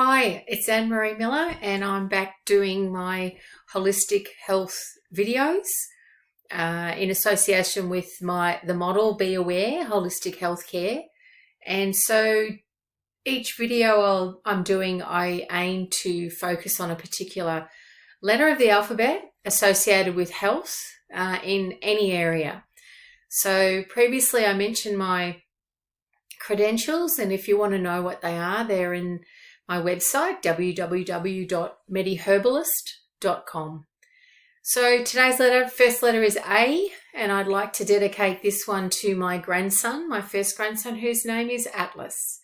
Hi, it's Anne-Marie Miller and I'm back doing my holistic health videos in association with the model Be Aware Holistic Healthcare. And so each video I'm doing, I aim to focus on a particular letter of the alphabet associated with health in any area. So previously I mentioned my credentials, and if you want to know what they are, they're in my website, www.mediherbalist.com. So today's first letter is A, and I'd like to dedicate this one to my grandson, my first grandson, whose name is Atlas.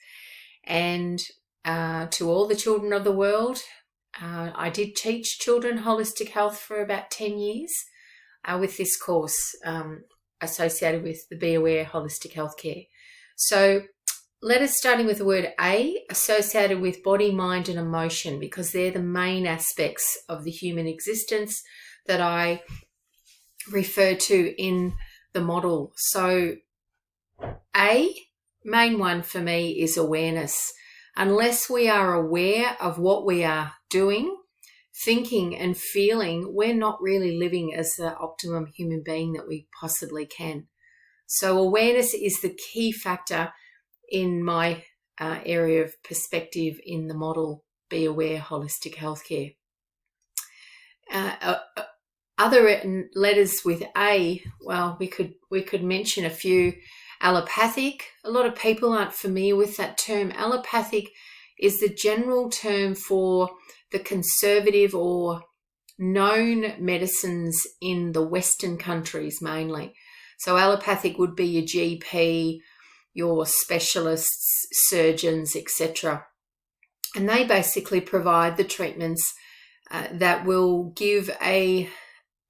And to all the children of the world, I did teach children holistic health for about 10 years with this course associated with the Be Aware Holistic Healthcare. So letters starting with the word A associated with body, mind and emotion, because they're the main aspects of the human existence that I refer to in the model. So A, main one for me, is awareness. Unless we are aware of what we are doing, thinking and feeling, we're not really living as the optimum human being that we possibly can. So awareness is the key factor in my area of perspective in the model Be Aware Holistic Healthcare. Other letters with A, well, we could mention a few. Allopathic. A lot of people aren't familiar with that term. Allopathic is the general term for the conservative or known medicines in the Western countries mainly. So allopathic would be your GP, your specialists, surgeons, etc. And they basically provide the treatments that will give a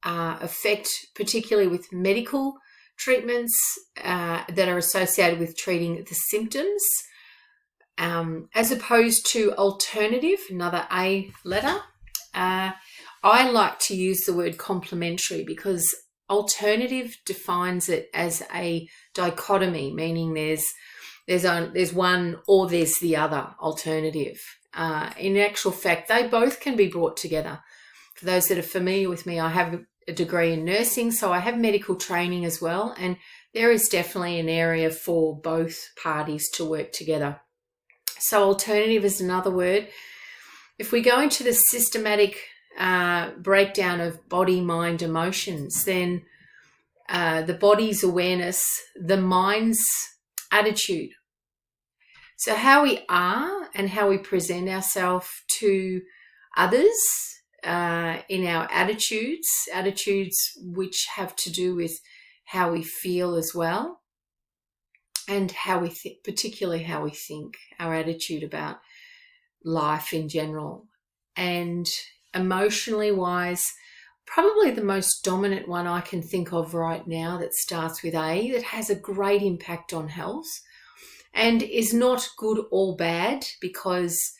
effect, particularly with medical treatments that are associated with treating the symptoms, as opposed to alternative, another A letter. I like to use the word complementary because alternative defines it as a dichotomy, meaning there's one or there's the other alternative. In actual fact, they both can be brought together. For those that are familiar with me, I have a degree in nursing, so I have medical training as well, and there is definitely an area for both parties to work together. So alternative is another word. If we go into the systematic breakdown of body, mind, emotions, then the body's awareness, the mind's attitude. So how we are and how we present ourselves to others in our attitudes which have to do with how we feel as well, and how we particularly how we think, our attitude about life in general. And emotionally wise, probably the most dominant one I can think of right now that starts with A, that has a great impact on health and is not good or bad, because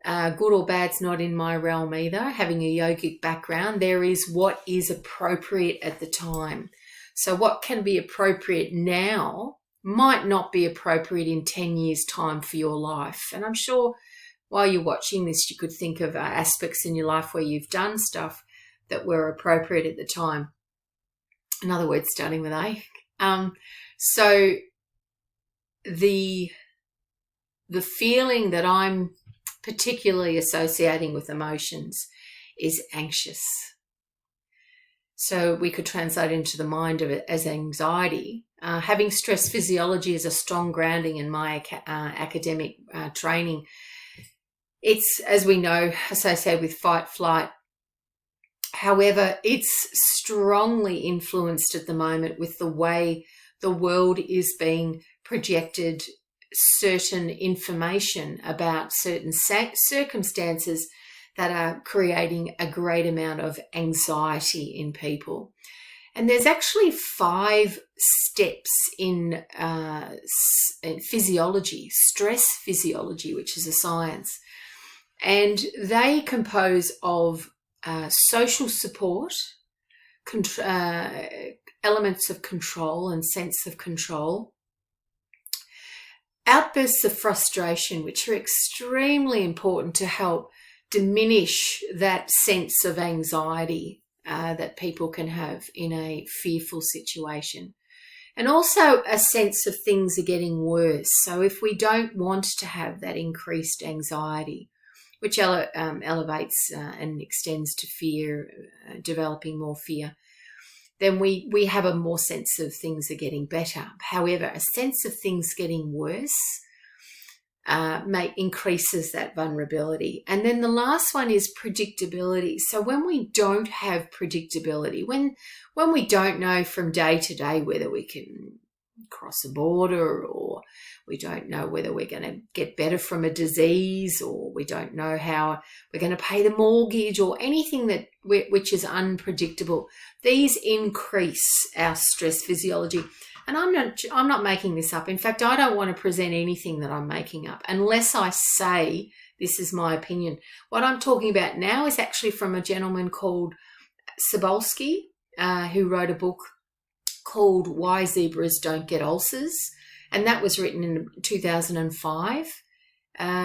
good or bad's not in my realm either. Having a yogic background, there is what is appropriate at the time. So what can be appropriate now might not be appropriate in 10 years' time for your life. And I'm sure while you're watching this, you could think of aspects in your life where you've done stuff that were appropriate at the time. In other words, starting with A. So the feeling that I'm particularly associating with emotions is anxious. So we could translate into the mind of it as anxiety. Having stress physiology is a strong grounding in my academic training. It's, as we know, associated with fight, flight. However, it's strongly influenced at the moment with the way the world is being projected certain information about certain circumstances that are creating a great amount of anxiety in people. And there's actually 5 steps in physiology, stress physiology, which is a science. And they compose of social support, elements of control and sense of control, outbursts of frustration, which are extremely important to help diminish that sense of anxiety that people can have in a fearful situation. And also a sense of things are getting worse. So if we don't want to have that increased anxiety, which elevates and extends to fear, developing more fear, then we have a more sense of things are getting better. However, a sense of things getting worse increases that vulnerability. And then the last one is predictability. So when we don't have predictability, when we don't know from day to day whether we can cross a border, or we don't know whether we're going to get better from a disease, or we don't know how we're going to pay the mortgage, or anything which is unpredictable, these increase our stress physiology. And I'm not making this up. In fact, I don't want to present anything that I'm making up unless I say this is my opinion. What I'm talking about now is actually from a gentleman called Cebulski, who wrote a book called Why Zebras Don't Get Ulcers, and that was written in 2005.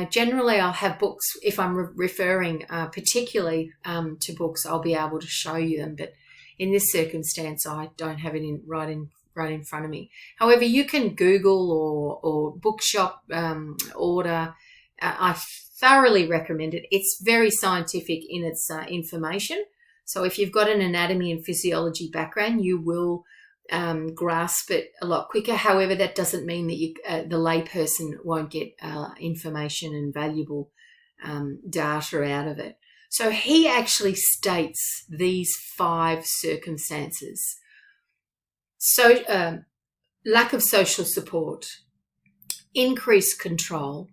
Generally, I'll have books, if I'm referring particularly to books, I'll be able to show you them, but in this circumstance, I don't have it right in front of me. However, you can Google or bookshop order. I thoroughly recommend it. It's very scientific in its information. So if you've got an anatomy and physiology background, you will grasp it a lot quicker. However, that doesn't mean that the layperson won't get information and valuable data out of it. So he actually states these 5 circumstances. So lack of social support, increased control,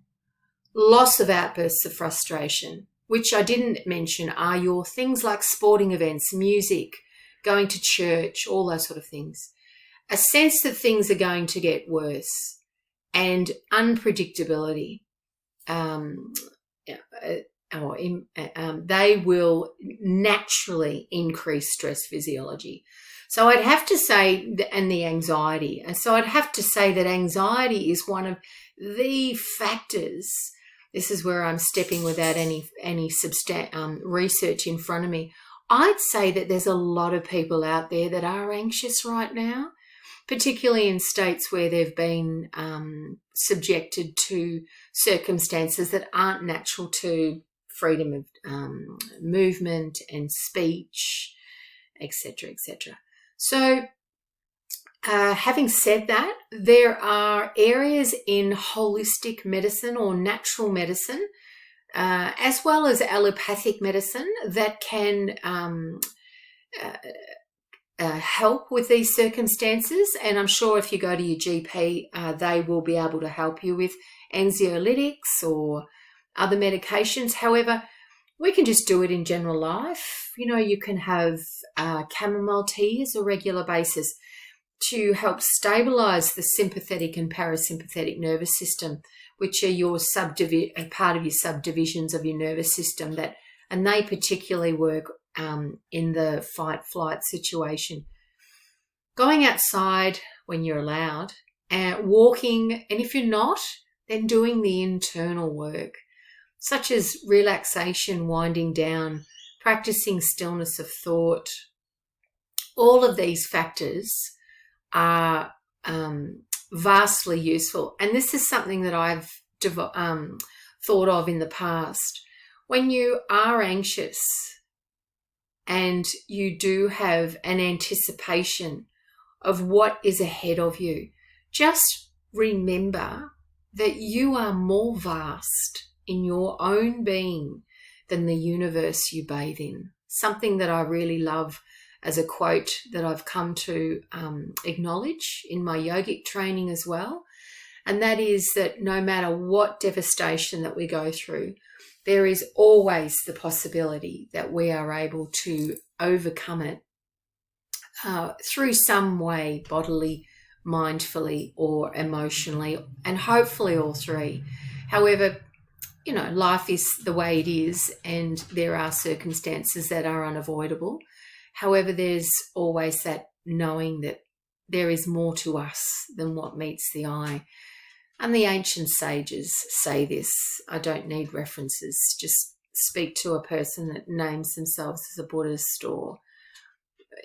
loss of outbursts of frustration, which I didn't mention are your things like sporting events, music, going to church, all those sort of things. A sense that things are going to get worse, and unpredictability. They will naturally increase stress physiology. So I'd have to say, and the anxiety. So I'd have to say that anxiety is one of the factors. This is where I'm stepping without any research in front of me. I'd say that there's a lot of people out there that are anxious right now, particularly in states where they've been subjected to circumstances that aren't natural to freedom of movement and speech, etc., etc. So having said that, there are areas in holistic medicine or natural medicine, as well as allopathic medicine, that can help with these circumstances. And I'm sure if you go to your GP, they will be able to help you with anxiolytics or other medications. However, we can just do it in general life. You know, you can have chamomile tea as a regular basis to help stabilize the sympathetic and parasympathetic nervous system, which are your part of your subdivisions of your nervous system, and they particularly work in the fight-flight situation. Going outside when you're allowed, walking, and if you're not, then doing the internal work, such as relaxation, winding down, practicing stillness of thought. All of these factors are vastly useful. And this is something that I've thought of in the past. When you are anxious and you do have an anticipation of what is ahead of you, just remember that you are more vast in your own being than the universe you bathe in. Something that I really love as a quote that I've come to acknowledge in my yogic training as well. And that is that no matter what devastation that we go through, there is always the possibility that we are able to overcome it through some way, bodily, mindfully, or emotionally, and hopefully all 3. However, you know, life is the way it is, and there are circumstances that are unavoidable. However, there's always that knowing that there is more to us than what meets the eye. And the ancient sages say this. I don't need references. Just speak to a person that names themselves as a Buddhist or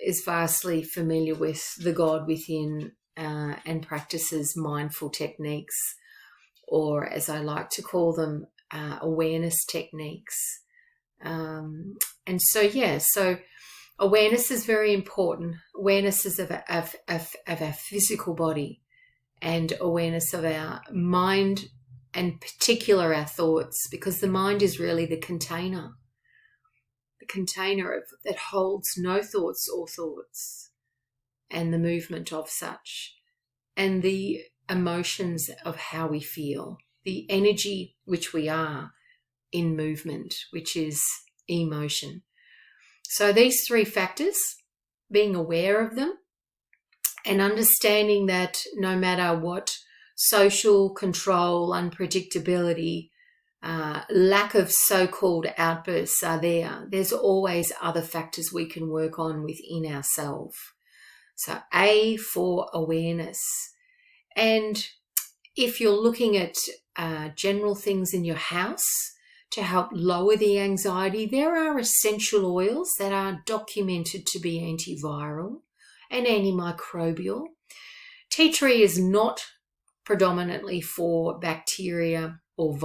is vastly familiar with the God within and practices mindful techniques, or as I like to call them, awareness techniques. And so awareness is very important. Awareness is of our physical body, and awareness of our mind, and particular our thoughts, because the mind is really the container that holds no thoughts or thoughts, and the movement of such, and the emotions of how we feel, the energy which we are in movement, which is emotion. So these three factors, being aware of them and understanding that no matter what social control, unpredictability, lack of so-called outbursts are there, there's always other factors we can work on within ourselves. So A for awareness. And if you're looking at general things in your house to help lower the anxiety, there are essential oils that are documented to be antiviral and antimicrobial. Tea tree is not predominantly for bacteria or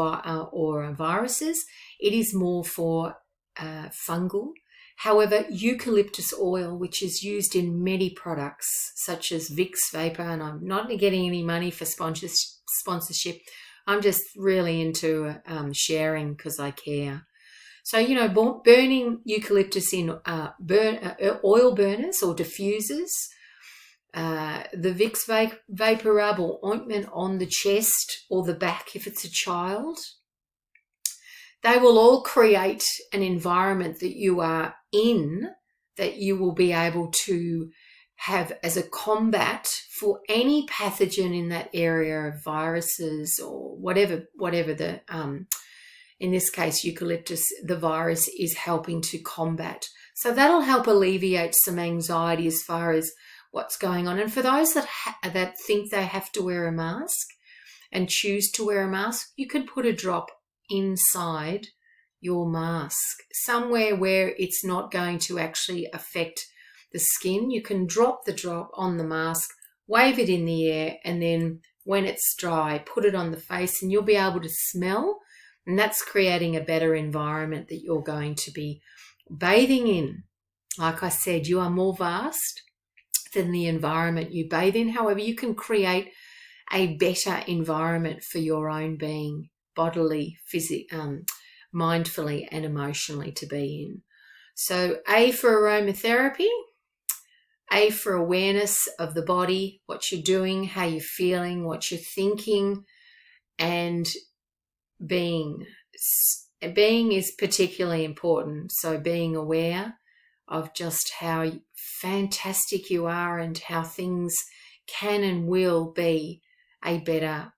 viruses. It is more for fungal. However, eucalyptus oil, which is used in many products such as Vicks Vapor, and I'm not getting any money for sponsorship, I'm just really into sharing because I care. So, burning eucalyptus in oil burners or diffusers, the Vicks Vapor Rub or ointment on the chest or the back if it's a child, they will all create an environment that you are in, that you will be able to have as a combat for any pathogen in that area of viruses or whatever the, in this case, eucalyptus, the virus is helping to combat. So that'll help alleviate some anxiety as far as what's going on. And for those that think they have to wear a mask and choose to wear a mask, you could put a drop inside your mask, somewhere where it's not going to actually affect the skin. You can drop the drop on the mask, wave it in the air, and then when it's dry, put it on the face, and you'll be able to smell, and that's creating a better environment that you're going to be bathing in. Like I said, you are more vast than the environment you bathe in. However, you can create a better environment for your own being, bodily, mindfully and emotionally to be in. So A for aromatherapy, A for awareness of the body, what you're doing, how you're feeling, what you're thinking, and being. Being is particularly important. So being aware of just how fantastic you are and how things can and will be a better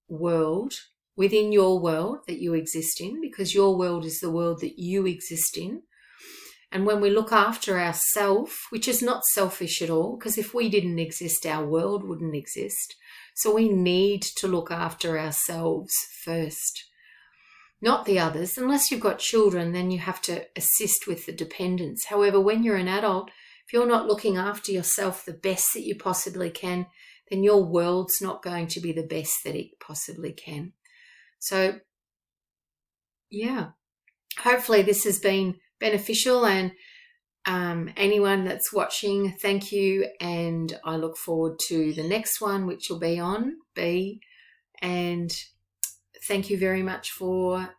world within your world that you exist in, because your world is the world that you exist in. And when we look after ourselves, which is not selfish at all, because if we didn't exist, our world wouldn't exist. So we need to look after ourselves first, not the others. Unless you've got children, then you have to assist with the dependents. However, when you're an adult, if you're not looking after yourself the best that you possibly can, then your world's not going to be the best that it possibly can. So, yeah, hopefully this has been beneficial, and anyone that's watching, thank you, and I look forward to the next one, which will be on B, and thank you very much for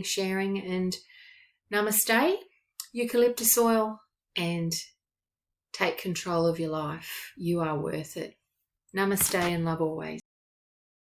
sharing, and namaste, eucalyptus oil, and take control of your life. You are worth it. Namaste and love always.